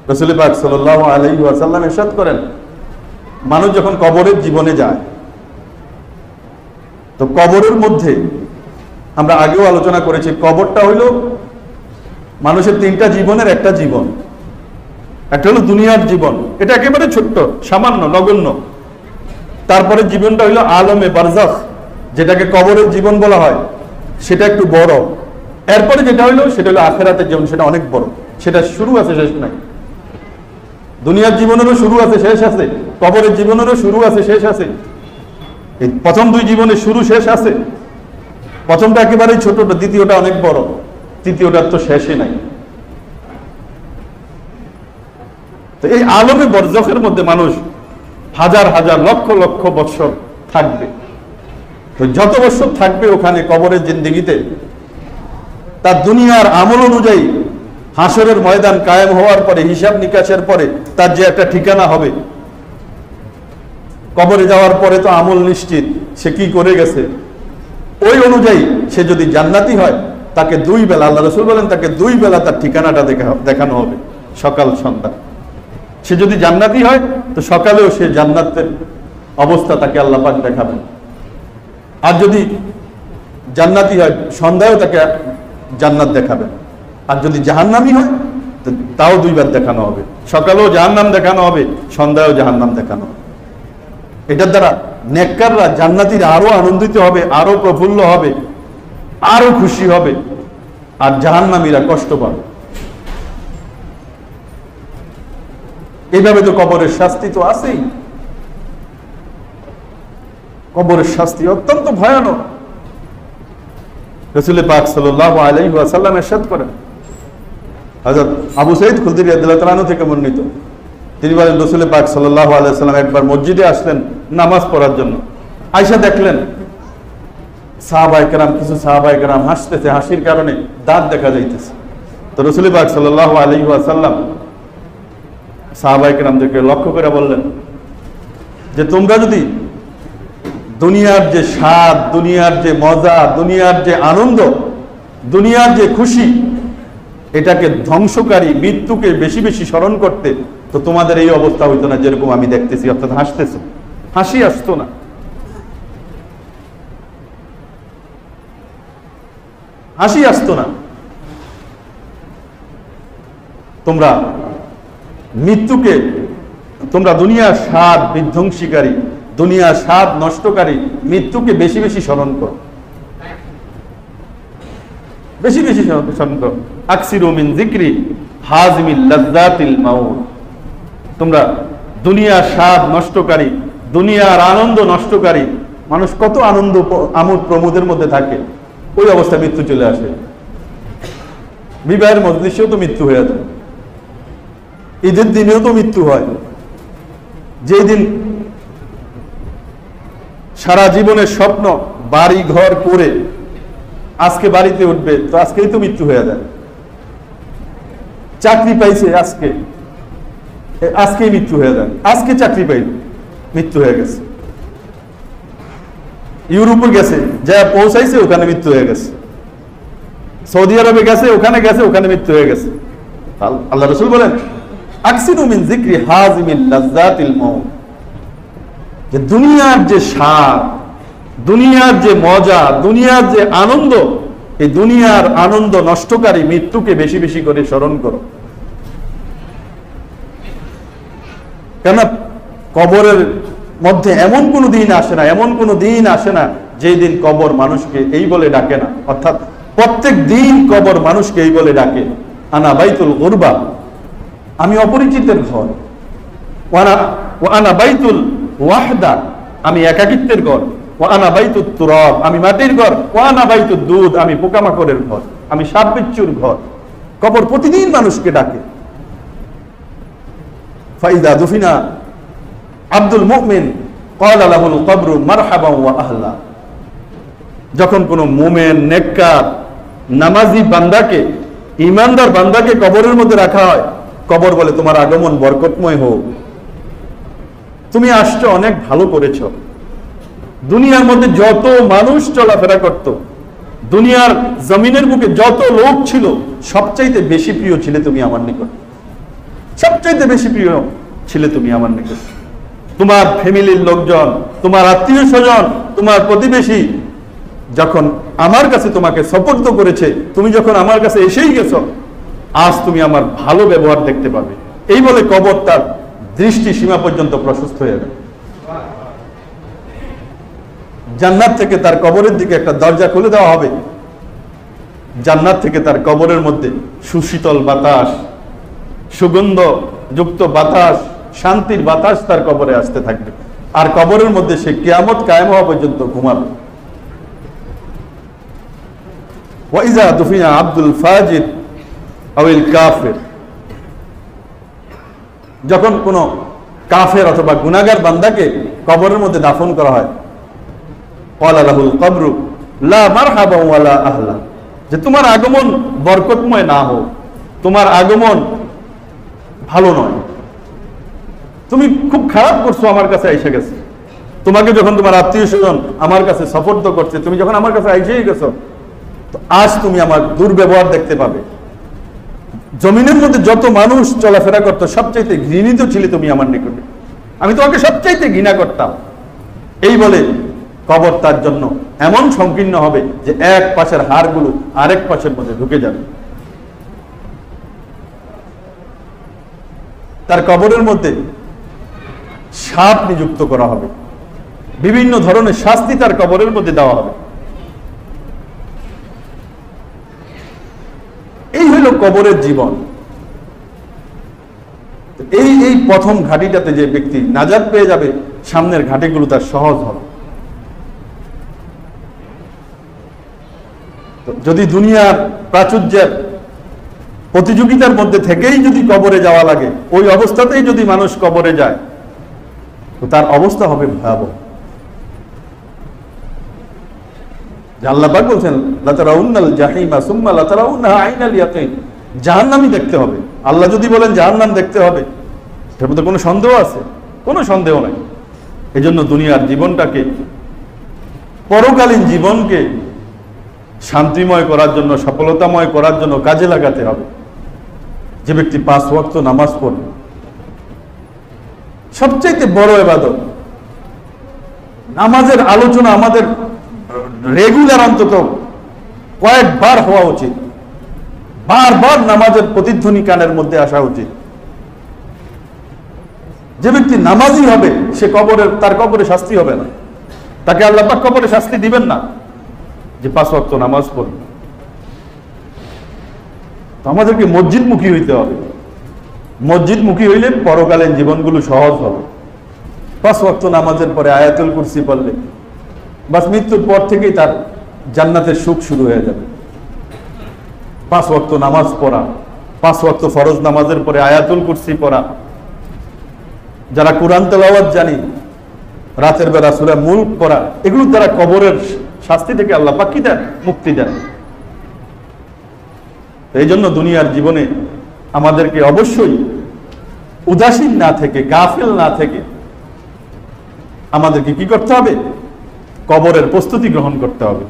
রাসূল পাক সাল্লাল্লাহু আলাইহি ওয়াসাল্লাম ইরশাদ করেন, মানুষ যখন কবরের জীবনে যায়, তো কবরের মধ্যে আমরা আগেও আলোচনা করেছি, কবরটা হইল মানুষের তিনটা জীবনের একটা জীবন। একটা হলো দুনিয়ার জীবন, এটা একেবারে ছোট্ট, সামান্য, নগণ্য। তারপরে জীবনটা হইলো আলমে বারজাখ, যেটাকে কবরের জীবন বলা হয়, সেটা একটু বড়। এরপরে যেটা হইলো সেটা হলো আখিরাতের জীবন, সেটা অনেক বড়, সেটা শুরু আছে শেষ নাই। দুনিয়ার জীবনেরও শুরু আছে শেষ আছে, কবরের জীবনেরও শুরু আছে শেষ আছে। এই প্রথম দুই জীবনের শুরু শেষ আছে। প্রথমটা একেবারেই ছোট, দ্বিতীয়টা অনেক বড়, তৃতীয়টার তো শেষই নাই। তো এই আলমে বরজখের মধ্যে মানুষ হাজার হাজার লক্ষ লক্ষ বৎসর থাকবে। তো যত বছর থাকবে ওখানে কবরের জিন্দেগিতে, তার দুনিয়ার আমল অনুযায়ী হাসরের ময়দান কায়েম হওয়ার পরে, হিসাব নিকাশের পরে তার যে একটা ঠিকানা হবে, কবরে যাওয়ার পরে তো আমল নিশ্চিত, সে কি করে গেছে, ওই অনুযায়ী সে যদি জান্নাতি হয়, তাকে দুই বেলা, আল্লাহ রাসূল বলেন, তাকে দুই বেলা তার ঠিকানাটা দেখানো হবে, সকাল সন্ধ্যা। সে যদি জান্নাতি হয় তো সকালেও সে জান্নাতের অবস্থা তাকে আল্লাহ পাক দেখাবেন, আর যদি জান্নাতি হয় সন্ধ্যায়ও তাকে জান্নাত দেখাবেন। আর যদি জাহান্নামী হয় তো তাও দুইবার দেখানো হবে, সকালেও জাহান্নাম দেখানো হবে, সন্ধ্যায়ও জাহান্নাম দেখানো হবে। এটার দ্বারা নেককাররা, জান্নাতীরা আরো আনন্দিত হবে, আরো প্রফুল্ল হবে, আরো খুশি হবে, আর জাহান্নামীরা কষ্ট পাবে। এইভাবে তো কবরের শাস্তি তো আছেই। কবরের শাস্তি অত্যন্ত ভয়ানক। রাসূল পাক সাল্লাল্লাহু আলাইহি ওয়াসাল্লাম ইরশাদ করেন, হযরত আবু সাঈদ খুদরি রাদিয়াল্লাহু তাআলা আনহু থেকে বর্ণিত, তিনি বলেন, রাসূল পাক সাল্লাল্লাহু আলাইহি ওয়াসাল্লাম একবার মসজিদে আসলেন নামাজ পড়ার জন্য। আয়েশা দেখলেন সাহাবায়ে কেরাম, কিছু সাহাবায়ে কেরাম হাসতেছে, হাসির কারণে দাঁত দেখা যাইতেছে। তো রাসূল পাক সাল্লাল্লাহু আলাইহি ওয়াসাল্লাম সাহাবায়ে কেরামদেরকে লক্ষ্য করে বললেন যে, তোমরা যদি দুনিয়ার যে স্বাদ, দুনিয়ার যে মজা, দুনিয়ার যে আনন্দ, দুনিয়ার যে খুশি, এটাকে ধ্বংসকারী মৃত্যুকে বেশি বেশি স্মরণ করতে, তো তোমাদের এই অবস্থা হইতো না যেরকম আমি দেখতেছি, অর্থাৎ হাসতেছো, হাসি আসতো না। হাসি আসতো না। তোমরা মৃত্যুকে, তোমরা দুনিয়ার স্বাদ বিধ্বংসীকারী, দুনিয়ার স্বাদ নষ্টকারী মৃত্যুকে বেশি বেশি স্মরণ করো, বেশি বেশি স্মরণ করো। আকসিরু মিন যিকরি হাযিমিল লাযযাতিল মাউত। তোমরা দুনিয়ার স্বাদ নষ্টকারী, দুনিয়ার আনন্দ নষ্টকারী, মানুষ কত আনন্দ আমোদ প্রমোদের মধ্যে থাকে, ওই অবস্থায় মৃত্যু চলে আসে। বিবাহের মজলিসেও তো মৃত্যু হয়ে যায়, ঈদের দিনেও তো মৃত্যু হয়। যেই দিন সারা জীবনের স্বপ্ন বাড়ি ঘর করে আজকে বাড়িতে উঠবে, তো আজকেই তো মৃত্যু হয়ে যায়। চাকরি পাইছে আজকে, আজকেই মৃত্যু হয়ে যায়। আজকে চাকরি পাইল, মৃত্যু হয়ে গেছে। ইউরোপে গেছে, যা পৌঁছাইছে ওখানে মৃত্যু হয়ে গেছে। সৌদি আরবে গেছে, ওখানে গেছে, ওখানে মৃত্যু হয়ে গেছে। আল্লাহ রাসূল বলেন, আকসিরু মিন যিকরি হাযিমিল লাযযাতিল মাউত। যে দুনিয়ার যে স্বাদ, দুনিয়ার যে মজা, দুনিয়ার যে আনন্দ, এই দুনিয়ার আনন্দ নষ্টকারী মৃত্যুকে বেশি বেশি করে স্মরণ করো। কেন কবরের মধ্যে এমন কোনো দিন আসে না, এমন কোনো দিন আসে না যেই দিন কবর মানুষকে এই বলে ডাকে না। অর্থাৎ প্রত্যেক দিন কবর মানুষকে এই বলে ডাকে, আনা বাইতুল গুরবা, আমি অপরিচিতের ঘর, ওয়ানা বাইতুল ওয়াহদা, আমি একাকিত্বের ঘর, ওয়ানা বাইতুত তুরাব, আমি মাটির ঘর, ওয়ানা বাইতুদ দুধ, আমি পোকামাকড়ের ঘর, আমি সাপ বিচ্ছুর ঘর। কবর প্রতিদিন মানুষকে ডাকে। ফাইদা দুফিনা আব্দুল মুমিন ক্বালা লাহুল কবরু মারহাবা ওয়া আহলা। যখন কোন মুমিন, নেককার, নামাজি বান্দাকে, ঈমানদার বান্দাকে কবরের মধ্যে রাখা হয়, কবর বলে তোমার আগমন বরকতময় হোক, তুমি আসছো, অনেক ভালো করেছ। দুনিয়ার মধ্যে যত মানুষ চলাফেরা করত, দুনিয়ার জমিনের বুকে যত লোক ছিল, সবচাইতে বেশি প্রিয় ছিলে তুমি আমার নিকট। সবচাইতে বেশি প্রিয় ছিলে তুমি আমার নিকট। তোমার ফ্যামিলির লোকজন, তোমার আত্মীয় স্বজন, তোমার প্রতিবেশী যখন আমার কাছে তোমাকে সুপর্দ করেছে, তুমি যখন আমার কাছে এসেই গেছো, আজ তুমি আমার ভালো ব্যবহার দেখতে পাবে। এই বলে কবর তার দৃষ্টি সীমা পর্যন্ত প্রশস্ত হয়ে গেল। জান্নাত থেকে তার কবরের দিকে একটা দরজা খুলে দেওয়া হবে। জান্নাত থেকে তার কবরের মধ্যে সুশীতল বাতাস, সুগন্ধ যুক্ত বাতাস, শান্তির বাতাস তার কবরে আসতে থাকবে। আর কবরের মধ্যে সে কিয়ামত কায়েম হওয়া পর্যন্ত ঘুমাবে। ওয়াইজা দুফিয়া আব্দুল ফাজির আউল কাফির, যখন কোন কাফের অথবা গুনাহগার বান্দাকে কবরের মধ্যে দাফন করা হয়, ক্বালা লাহুল কবরু লা মারহাবা ওয়ালা আহলা, যে তোমার আগমন বরকতময় না হোক, তোমার আগমন ভালো নয়, তুমি খুব খারাপ করছো আমার কাছে এসে গেছে। তোমাকে যখন তোমার আত্মীয় স্বজন আমার কাছে সুপর্দ করছে, তুমি যখন আমার কাছে এসেই গেছো, তো আজ তুমি আমার দুর্ব্যবহার দেখতে পাবে। জমিনের মধ্যে যত মানুষ চলাফেরা করতো সবচাইতে ঘৃণিত ছিলে তুমি আমার নিকটে, আমি তোমাকে সবচাইতে ঘৃণা করতাম। এই বলে কবর তার জন্য এমন সংকীর্ণ হবে যে এক পাশের হাড়গুলো আরেক পাশের মধ্যে ঢুকে যাবে। তার কবরের মধ্যে সাপ নিযুক্ত করা হবে, বিভিন্ন ধরনের শাস্তি তার কবরের মধ্যে দেওয়া হবে। এই হইল কবরের জীবন। এই প্রথম ঘাটিটাতে যে ব্যক্তি নাজাত পেয়ে যাবে, সামনের ঘাটিগুলো তার সহজ হবে। যদি দুনিয়ার প্রাচুর্যের প্রতিযোগিতার মধ্যে থেকেই যদি কবরে যাওয়া লাগে, ওই অবস্থাতেই যদি মানুষ কবরে যায়, তো তার অবস্থা হবে ভয়াবহ। আল্লাহ পাক বলছেন লাতারাউন্নাল জাহিমা সুম্মা লাতারাউন্নাহা আইনাল ইয়াকিন, জাহান্নামই দেখতে হবে। আল্লাহ যদি বলেন জাহান্নাম দেখতে হবে, এর মধ্যে কোনো সন্দেহ আছে? কোনো সন্দেহ নাই। এজন্য দুনিয়ার জীবনটাকে, পরকালীন জীবনকে শান্তিময় করার জন্য, সফলতাময় করার জন্য কাজে লাগাতে হবে। যে ব্যক্তি 5 ওয়াক্ত নামাজ পড়বে, সবচাইতে বড় ইবাদত। নামাজের আলোচনা আমাদের রেগুলার অন্তত কয়েকবার হওয়া উচিত, বারবার নামাজের প্রতিধ্বনি কানের মধ্যে আসা উচিত। যে ব্যক্তি নামাজি হবে, সে তার কবরে শাস্তি হবে না, তাকে আল্লাহ পাক কবরে শাস্তি দিবেন না যে 5 ওয়াক্ত নামাজ পড়বে। তো আমাদেরকে মসজিদমুখী হইতে হবে। মসজিদমুখী হইলে পরকালীন জীবনগুলো সহজ হবে। 5 ওয়াক্ত নামাজের পরে আয়াতুল কুরসি পড়লে বাস মৃত্যুর পর থেকেই তার জান্নাতের সুখ শুরু হয়ে যাবে। 5 ওয়াক্ত নামাজ পড়া, 5 ওয়াক্ত ফরজ নামাজের পরে আয়াতুল কুরসি পড়া, যারা কোরআন তেলাওয়াত জানি, রাতের বেলা সূরা মুলক পড়া, এগুলো দ্বারা কবরের শাস্তি থেকে আল্লাহ পাক কি দেন? মুক্তি দেন। এই জন্য দুনিয়ার জীবনে আমাদেরকে অবশ্যই উদাসীন না থেকে, গাফিল না থেকে আমাদেরকে কি করতে হবে? কবরের প্রস্তুতি গ্রহণ করতে হবে।